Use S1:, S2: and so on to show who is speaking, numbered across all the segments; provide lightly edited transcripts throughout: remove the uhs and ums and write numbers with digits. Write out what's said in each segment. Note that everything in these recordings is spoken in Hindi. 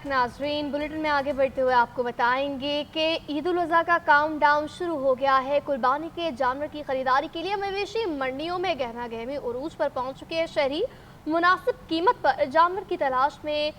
S1: नाजरीन, बुलेटिन में आगे बढ़ते हुए आपको बताएंगे कि ईद उल अज़हा का काउंटडाउन शुरू हो गया है। कुर्बानी के जानवर की खरीदारी के लिए मवेशी मंडियों में गहमा गहमी उरूज पर पहुंच चुके हैं। शहरी मुनासिब कीमत पर जानवर की तलाश में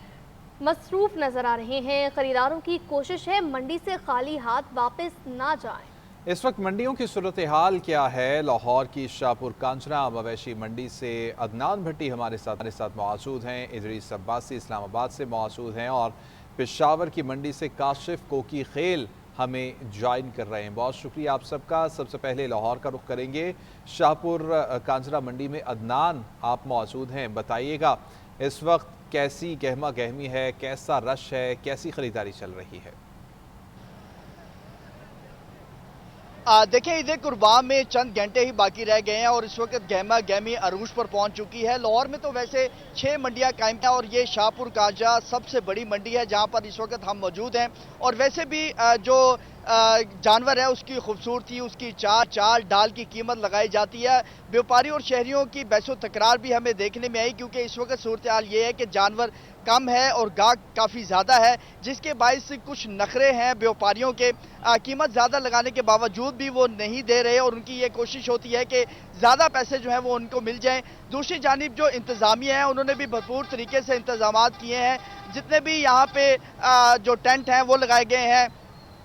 S1: मसरूफ नजर आ रहे हैं। खरीदारों की कोशिश है मंडी से खाली हाथ वापस ना जाएं।
S2: इस वक्त मंडियों की सूरत हाल क्या है? लाहौर की शाहपुर कांचना मवेशी मंडी से अदनान भट्टी हमारे साथ मौजूद हैं। इदरीस अब्बासी इस्लामाबाद से मौजूद हैं और पेशावर की मंडी से काशिफ कोकी खेल हमें ज्वाइन कर रहे हैं। बहुत शुक्रिया आप सबका। सबसे पहले लाहौर का रुख करेंगे। शाहपुर कांचना मंडी में अदनान आप मौजूद हैं, बताइएगा इस वक्त कैसी गहमा गहमी है, कैसा रश है, कैसी खरीदारी चल रही है?
S3: देखिए, ईद कुर्बान में चंद घंटे ही बाकी रह गए हैं और इस वक्त गहमा गहमी अरूज पर पहुंच चुकी है। लाहौर में तो वैसे 6 मंडियां कायम हैं और ये शाहपुर कांचा सबसे बड़ी मंडी है जहां पर इस वक्त हम मौजूद हैं। और वैसे भी जो जानवर है उसकी खूबसूरती, उसकी चाल डाल की कीमत लगाई जाती है। व्यापारी और शहरियों की बहसो तकरार भी हमें देखने में आई, क्योंकि इस वक्त सूरत हाल ये है कि जानवर कम है और गाहक काफ़ी ज़्यादा है, जिसके बायस कुछ नखरे हैं व्यापारियों के। कीमत ज़्यादा लगाने के बावजूद भी वो नहीं दे रहे और उनकी ये कोशिश होती है कि ज़्यादा पैसे जो हैं वो उनको मिल जाएं। दूसरी जानिब जो इंतज़ामिया है उन्होंने भी भरपूर तरीके से इंतजाम किए हैं। जितने भी यहाँ पे जो टेंट हैं वो लगाए गए हैं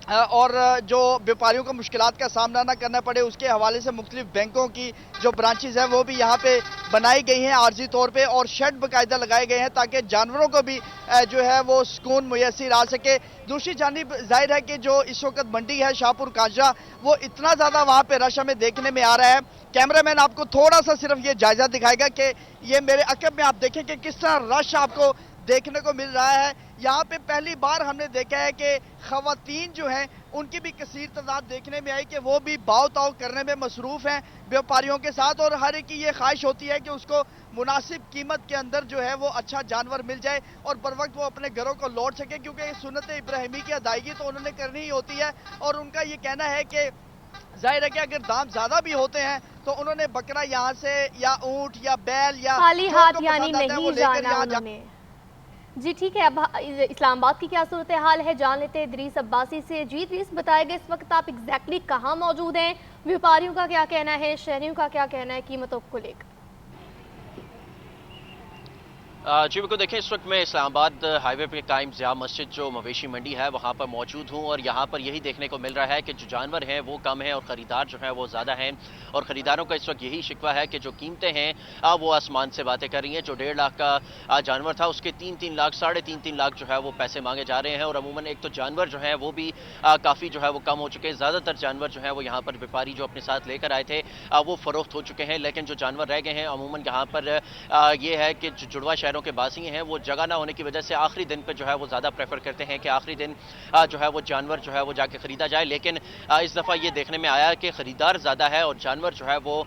S3: और जो व्यापारियों को मुश्किलात का सामना ना करना पड़े उसके हवाले से मुख्तलिफ बैंकों की जो ब्रांचेज हैं वो भी यहाँ पे बनाई गई हैं आर्जी तौर पे, और शेड बाकायदा लगाए गए हैं ताकि जानवरों को भी जो है वो सुकून मुयस्सर आ सके। दूसरी जानिब जाहिर है कि जो इस वक्त मंडी है शाहपुर कांचा, वो इतना ज़्यादा वहाँ पे रश हमें देखने में आ रहा है। कैमरामैन आपको थोड़ा सा सिर्फ ये जायजा दिखाएगा कि ये मेरे अकब में आप देखें कि किस तरह रश आपको देखने को मिल रहा है। यहाँ पे पहली बार हमने देखा है कि खवातीन जो हैं उनकी भी कसीर तादाद देखने में आई कि वो भी भाव ताव करने में मसरूफ़ हैं व्यापारियों के साथ, और हर एक की ये ख्वाहिश होती है कि उसको मुनासिब कीमत के अंदर जो है वो अच्छा जानवर मिल जाए और बर वक्त वो अपने घरों को लौट सके, क्योंकि सुन्नत इब्राहिमी की अदायगी तो उन्होंने करनी ही होती है। और उनका ये कहना है कि जाहिर है कि अगर दाम ज्यादा भी होते हैं तो उन्होंने बकरा यहाँ से या ऊंट या बैल या
S1: खाली हाथ यानी नहीं जाना उन्होंने। जी ठीक है, अब इस्लामाबाद की क्या सूरत हाल है जान लेते हैं इदरीस अब्बासी से। जी इदरीस, बताएगा इस वक्त आप एग्जैक्टली कहाँ मौजूद हैं, व्यापारियों का क्या कहना है, शहरियों का क्या कहना है कीमतों को लेकर?
S4: जी बिल्कुल, देखिए इस वक्त मैं इस्लामाबाद हाईवे पे कायम ज़िया मस्जिद जो मवेशी मंडी है वहाँ पर मौजूद हूँ और यहाँ पर यही देखने को मिल रहा है कि जो जानवर हैं वो कम है और ख़रीदार जो है वो ज़्यादा हैं। और ख़रीदारों का इस वक्त यही शिकवा है कि जो कीमतें हैं वो आसमान से बातें कर रही हैं। जो 1.5 लाख का जानवर था उसके 3-3 लाख, 3.5 लाख जो है वो पैसे मांगे जा रहे हैं। और अमूमन एक तो जानवर जो है वो भी काफ़ी जो है वो कम हो चुके हैं। ज़्यादातर जानवर जो है वो यहाँ पर व्यापारी जो अपने साथ लेकर आए थे वो फ़रोख्त हो चुके हैं, लेकिन जो जानवर रह गए हैं अमूमन यहाँ पर ये है कि जो जुड़वा शहरों के बासी हैं वो जगह ना होने की वजह से आखिरी दिन पे जो है वो ज़्यादा प्रेफर करते हैं कि आखिरी दिन जो है वो जानवर जो है वो जाके ख़रीदा जाए। लेकिन इस दफ़ा ये देखने में आया कि ख़रीदार ज़्यादा है और जानवर जो है वो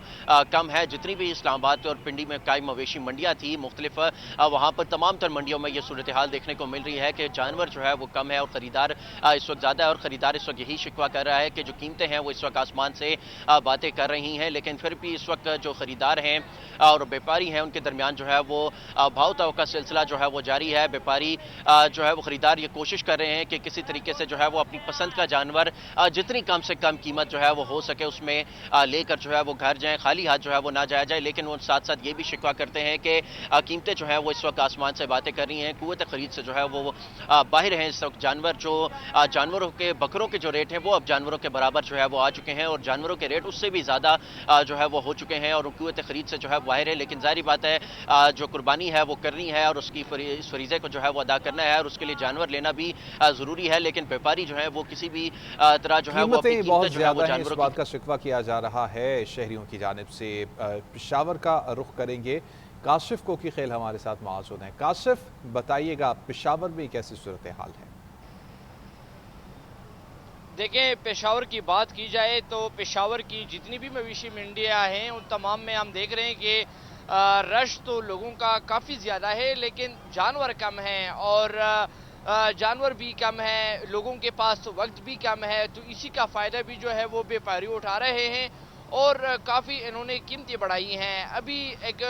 S4: कम है। जितनी भी इस्लामाबाद और पिंडी में कायम मवेशी मंडियाँ थी मुख्तलिफ, वहाँ पर तमाम तर मंडियों में ये सूरत हाल देखने को मिल रही है कि जानवर जो है वो कम है और ख़रीदार इस वक्त ज़्यादा है। और ख़रीदार इस वक्त यही शिकवा कर रहा है कि जो कीमतें हैं वो इस वक्त आसमान से बातें कर रही हैं, लेकिन फिर भी इस वक्त जो ख़रीदार हैं और व्यापारी हैं उनके दरमियान जो है वो भाव ताव का सिलसिला जो है वो जारी है। व्यापारी जो है वो खरीदार ये कोशिश कर रहे हैं कि किसी तरीके से जो है वो अपनी पसंद का जानवर जितनी कम से कम कीमत जो है वो हो सके उसमें लेकर जो है वो घर जाएं, खाली हाथ जो है वो ना जाया जाए। लेकिन वो साथ साथ ये भी शिकवा करते हैं कि कीमतें जो है वो इस वक्त आसमान से बातें कर रही हैं, कुव्वत खरीद से जो है वो बाहर हैं इस वक्त। जानवरों के बकरों के जो रेट हैं वो अब जानवरों के बराबर जो है वो आ चुके हैं और जानवरों के रेट उससे भी ज़्यादा जो है वो हो चुके हैं और कुव्वत खरीद से जो है बाहर है। लेकिन जाहिर बात है जो कुर्बानी है वो करनी है और उसकी इस फरीज़े को जो है वो अदा करना है और उसके लिए जानवर लेना भी ज़रूरी है। लेकिन व्यापारी जो है वो किसी भी तरह जो है वो अपनी
S2: बहुत ज़्यादा है, इस बात का शिकवा किया जा रहा है शहरियों की जानिब से। पेशावर का रुख करेंगे। काशिफ कोकी खेल हमारे साथ मौजूद हैं। काशिफ, बताइएगा पेशावर में कैसी सूरत हाल है?
S5: देखिए, पेशावर की बात की जाए तो पेशावर की जितनी भी मवेशी मंडियाँ हैं उन तमाम में हम देख रहे हैं कि रश तो लोगों का काफ़ी ज़्यादा है, लेकिन जानवर कम हैं और जानवर भी कम है, लोगों के पास वक्त भी कम है। तो इसी का फ़ायदा भी जो है वो व्यापारी उठा रहे हैं और काफ़ी इन्होंने कीमतें बढ़ाई हैं। अभी एक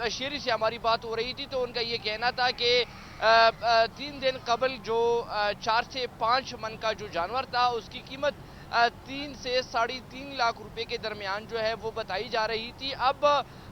S5: शेरी से हमारी बात हो रही थी तो उनका ये कहना था कि 3 दिन कबल जो 4 से 5 मन का जो जानवर था उसकी कीमत 3 से 3.5 लाख रुपए के दरमियान जो है वो बताई जा रही थी। अब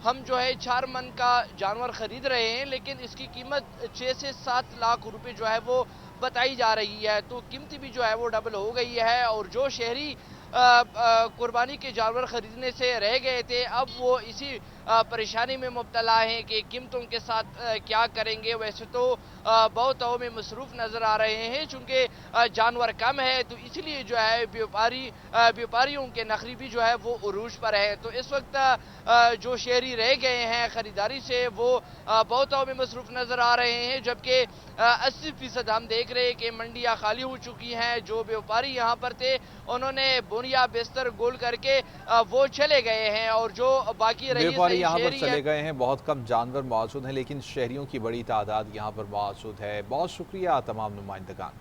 S5: हम जो है 4 मन का जानवर खरीद रहे हैं लेकिन इसकी कीमत 6 से 7 लाख रुपए जो है वो बताई जा रही है। तो कीमत भी जो है वो डबल हो गई है और जो शहरी कुर्बानी के जानवर खरीदने से रह गए थे अब वो इसी परेशानी में मुब्तला हैं कि कीमतों के साथ क्या करेंगे। वैसे तो बहुत में मसरूफ नजर आ रहे हैं चूंकि जानवर कम है तो इसलिए जो है व्यापारियों के नखरी भी जो है वो उरूज पर है। तो इस वक्त जो शहरी रह गए हैं खरीदारी से वो बहुत में मसरूफ नजर आ रहे हैं जबकि 80% हम देख रहे हैं कि मंडियां खाली हो चुकी हैं। जो व्यापारी यहाँ पर थे उन्होंने बुनिया बिस्तर गोल करके वो चले गए हैं और जो बाकी रही
S2: व्यापारी यहाँ पर चले गए हैं। बहुत कम जानवर मौजूद हैं लेकिन शहरियों की बड़ी तादाद यहाँ पर मौजूद है। बहुत शुक्रिया तमाम नुमाइंदगान।